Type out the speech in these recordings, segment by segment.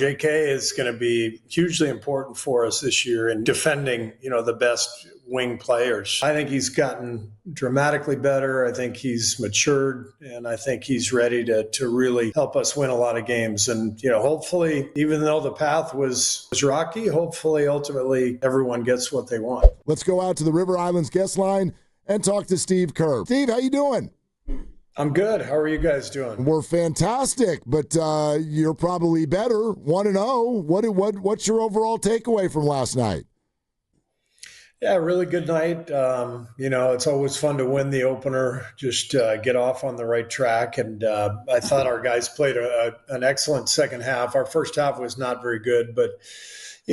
JK is going to be hugely important for us this year in defending, the best wing players. I think he's gotten dramatically better. I think he's matured, and I think he's ready to really help us win a lot of games. And, hopefully, even though the path was rocky, hopefully, ultimately, everyone gets what they want. Let's go out to the River Islands guest line and talk to Steve Kerr. Steve, how you doing? I'm good. How are you guys doing? We're fantastic, but you're probably better. 1-0. What's your overall takeaway from last night? Yeah, really good night. It's always fun to win the opener, just get off on the right track. And I thought our guys played an excellent second half. Our first half was not very good, but,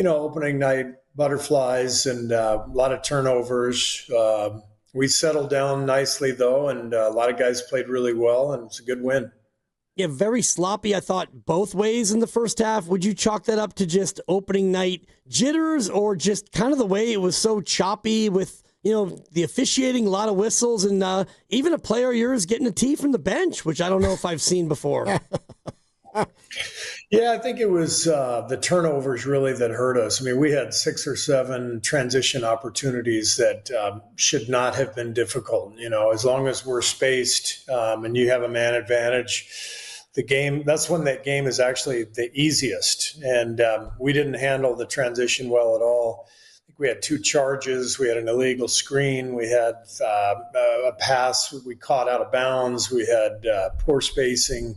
opening night, butterflies and a lot of turnovers. We settled down nicely, though, and a lot of guys played really well, and it's a good win. Yeah, very sloppy, I thought, both ways in the first half. Would you chalk that up to just opening night jitters or just kind of the way it was so choppy with, the officiating, a lot of whistles, and even a player of yours getting a tee from the bench, which I don't know if I've seen before? Yeah, I think it was the turnovers really that hurt us. I mean, we had 6 or 7 transition opportunities that should not have been difficult. As long as we're spaced and you have a man advantage, that's when that game is actually the easiest. And we didn't handle the transition well at all. I think we had 2 charges. We had an illegal screen. We had a pass we caught out of bounds. We had poor spacing.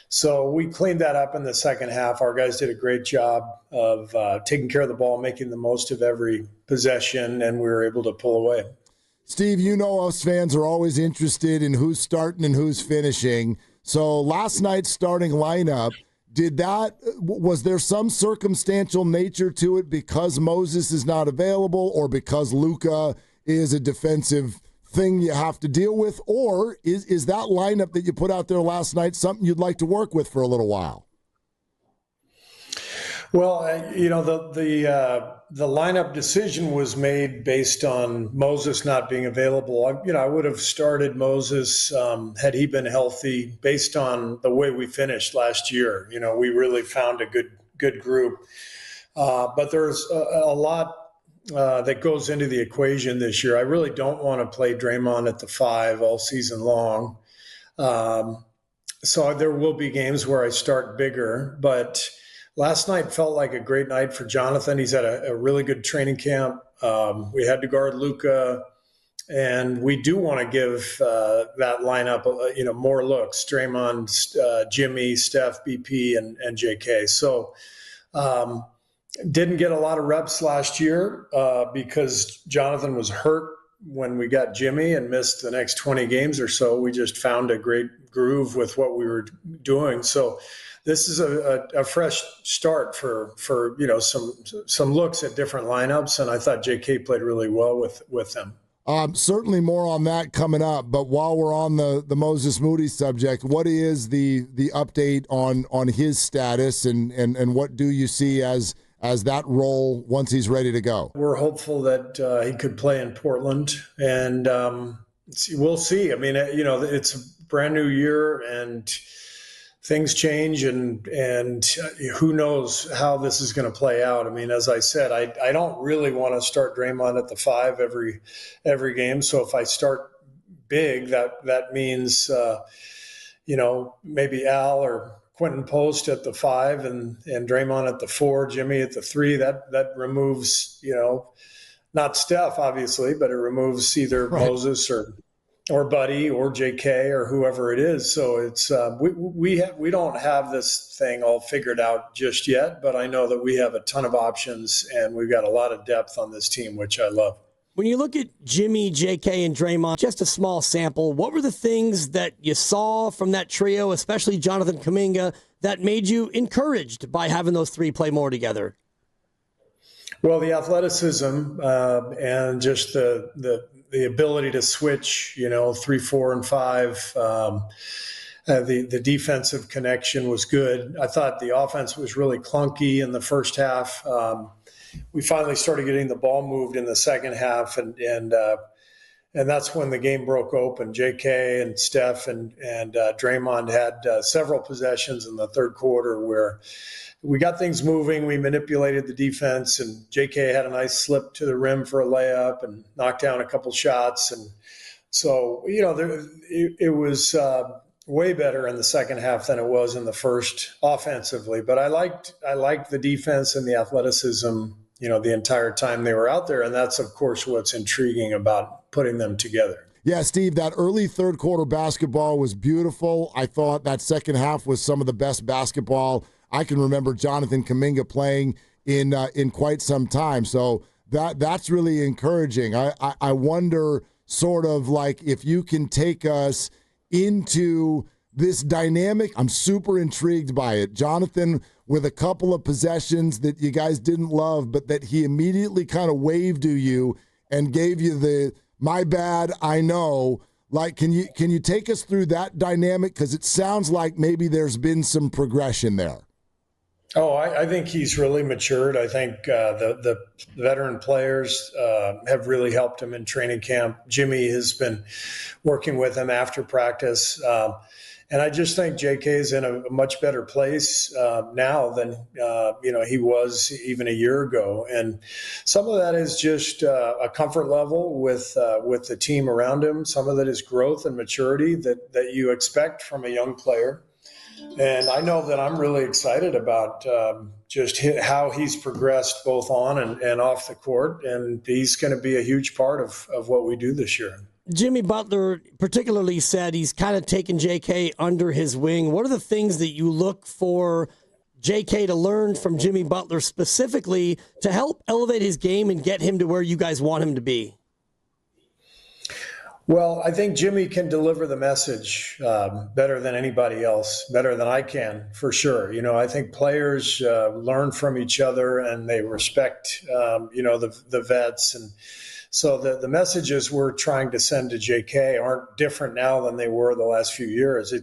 So we cleaned that up in the second half. Our guys did a great job of taking care of the ball, making the most of every possession, and we were able to pull away. Steve, us fans are always interested in who's starting and who's finishing. So last night's starting lineup, was there some circumstantial nature to it because Moses is not available or because Luka is a defensive thing you have to deal with, or is that lineup that you put out there last night something you'd like to work with for a little while? Well, the lineup decision was made based on Moses not being available. I would have started Moses had he been healthy based on the way we finished last year. We really found a good group, but there's a lot that goes into the equation this year. I really don't want to play Draymond at the 5 all season long. So there will be games where I start bigger, but last night felt like a great night for Jonathan. He's had a really good training camp. We had to guard Luka, and we do want to give that lineup, more looks. Draymond, Jimmy, Steph, BP, and JK. So, didn't get a lot of reps last year because Jonathan was hurt when we got Jimmy and missed the next 20 games or so. We just found a great groove with what we were doing. So this is a fresh start for some looks at different lineups, and I thought JK played really well with them. Certainly more on that coming up, but while we're on the Moses Moody subject, what is the update on his status and what do you see as that role once he's ready to go? We're hopeful that he could play in Portland, and we'll see. I mean, it's a brand new year, and things change, and who knows how this is going to play out. I mean, as I said, I don't really want to start Draymond at the 5 every game. So if I start big, that means maybe Al or Quentin Post at the 5 and Draymond at the 4, Jimmy at the 3. That removes, not Steph obviously, but it removes either right. Moses or Buddy or JK or whoever it is. So it's we don't have this thing all figured out just yet, but I know that we have a ton of options and we've got a lot of depth on this team, which I love. When you look at Jimmy, JK, and Draymond, just a small sample, what were the things that you saw from that trio, especially Jonathan Kuminga, that made you encouraged by having those 3 play more together? Well, the athleticism and just the ability to switch, 3, 4, and 5. The defensive connection was good. I thought the offense was really clunky in the first half. We finally started getting the ball moved in the second half, and And that's when the game broke open. JK and Steph and Draymond had several possessions in the third quarter where we got things moving. We manipulated the defense, and JK had a nice slip to the rim for a layup and knocked down a couple shots. And so, it was way better in the second half than it was in the first offensively. But I liked the defense and the athleticism, the entire time they were out there. And that's, of course, what's intriguing about putting them together. Yeah, Steve, that early third quarter basketball was beautiful. I thought that second half was some of the best basketball I can remember Jonathan Kuminga playing in quite some time. So that's really encouraging. I wonder sort of like if you can take us into this dynamic. I'm super intrigued by it. Jonathan with a couple of possessions that you guys didn't love, but that he immediately kind of waved to you and gave you the "my bad, I know." Like, can you take us through that dynamic? Because it sounds like maybe there's been some progression there. Oh, I think he's really matured. I think the veteran players have really helped him in training camp. Jimmy has been working with him after practice. And I just think JK is in a much better place now than he was even a year ago. And some of that is just a comfort level with the team around him. Some of that is growth and maturity that you expect from a young player. And I know that I'm really excited about just how he's progressed both on and off the court. And he's going to be a huge part of what we do this year. Jimmy Butler particularly said he's kind of taken JK under his wing. What are the things that you look for JK to learn from Jimmy Butler specifically to help elevate his game and get him to where you guys want him to be? Well, I think Jimmy can deliver the message better than anybody else, better than I can, for sure. I think players learn from each other and they respect, the vets. And so the messages we're trying to send to JK aren't different now than they were the last few years.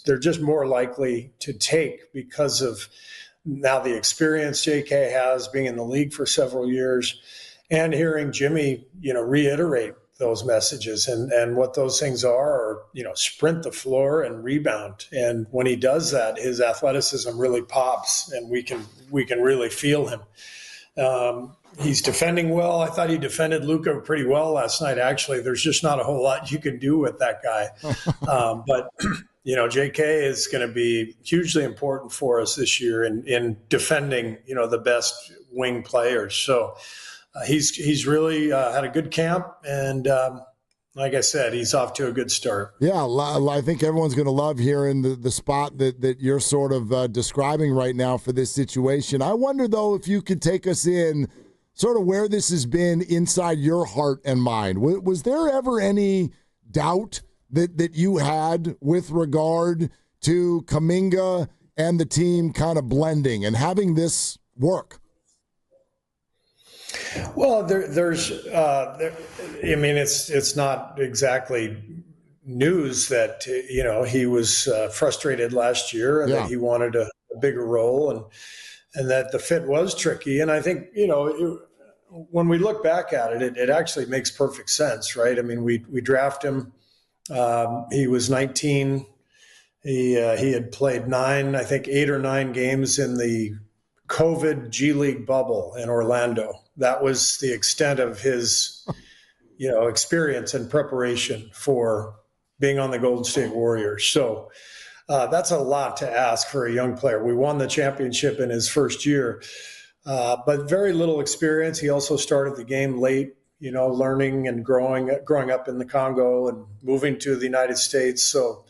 They're just more likely to take because of now the experience JK has being in the league for several years and hearing Jimmy, reiterate those messages and what those things are, sprint the floor and rebound. And when he does that, his athleticism really pops and we can really feel him. He's defending well. I thought he defended Luka pretty well last night. Actually, there's just not a whole lot you can do with that guy. But JK is going to be hugely important for us this year in defending, the best wing players. So he's really had a good camp, and like I said, he's off to a good start. Yeah, I think everyone's going to love hearing the spot that you're sort of describing right now for this situation. I wonder, though, if you could take us in sort of where this has been inside your heart and mind. Was there ever any doubt that you had with regard to Kuminga and the team kind of blending and having this work? Well, it's not exactly news that, he was frustrated last year and that he wanted a bigger role and that the fit was tricky. And I think, when we look back at it, it actually makes perfect sense, right? I mean, we draft him. He was 19. He had played 8 or 9 games in the COVID G League bubble in Orlando. That was the extent of his, experience and preparation for being on the Golden State Warriors. So that's a lot to ask for a young player. We won the championship in his first year, but very little experience. He also started the game late, learning and growing up in the Congo and moving to the United States. So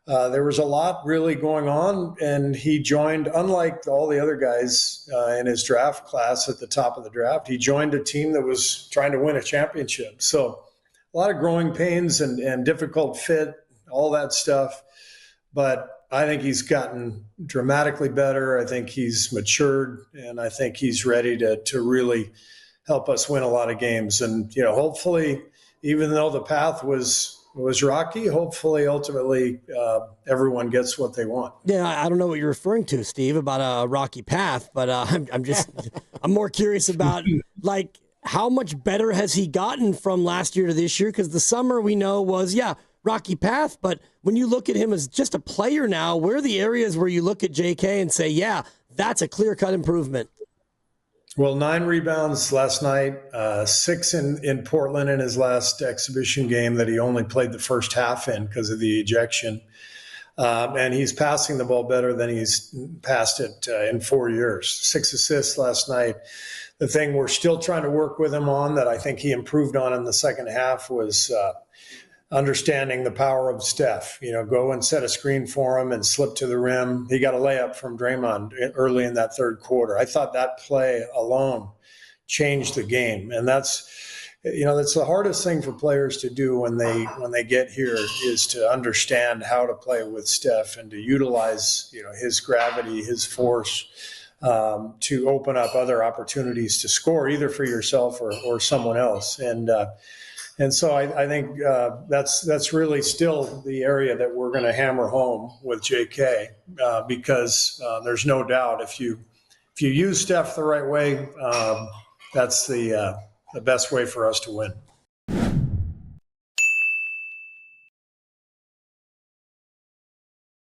there was a lot really going on, and he joined, unlike all the other guys in his draft class at the top of the draft, he joined a team that was trying to win a championship. So a lot of growing pains and difficult fit, all that stuff. But I think he's gotten dramatically better. I think he's matured, and I think he's ready to really help us win a lot of games. And, hopefully, even though the path was rocky, hopefully, ultimately, everyone gets what they want. Yeah, I don't know what you're referring to, Steve, about a rocky path, but I'm more curious about, like, how much better has he gotten from last year to this year? Because the summer we know was, rocky path. But when you look at him as just a player now, where are the areas where you look at JK and say, that's a clear-cut improvement? Well, 9 rebounds last night, 6 in Portland in his last exhibition game that he only played the first half in because of the ejection. And he's passing the ball better than he's passed it in 4 years. 6 assists last night. The thing we're still trying to work with him on that I think he improved on in the second half was understanding the power of Steph. Go and set a screen for him and slip to the rim. He got a layup from Draymond early in that third quarter. I thought that play alone changed the game. And that's the hardest thing for players to do when they get here is to understand how to play with Steph and to utilize, his gravity, his force, to open up other opportunities to score either for yourself or someone else. And so I think that's really still the area that we're going to hammer home with JK because there's no doubt if you use Steph the right way, that's the best way for us to win.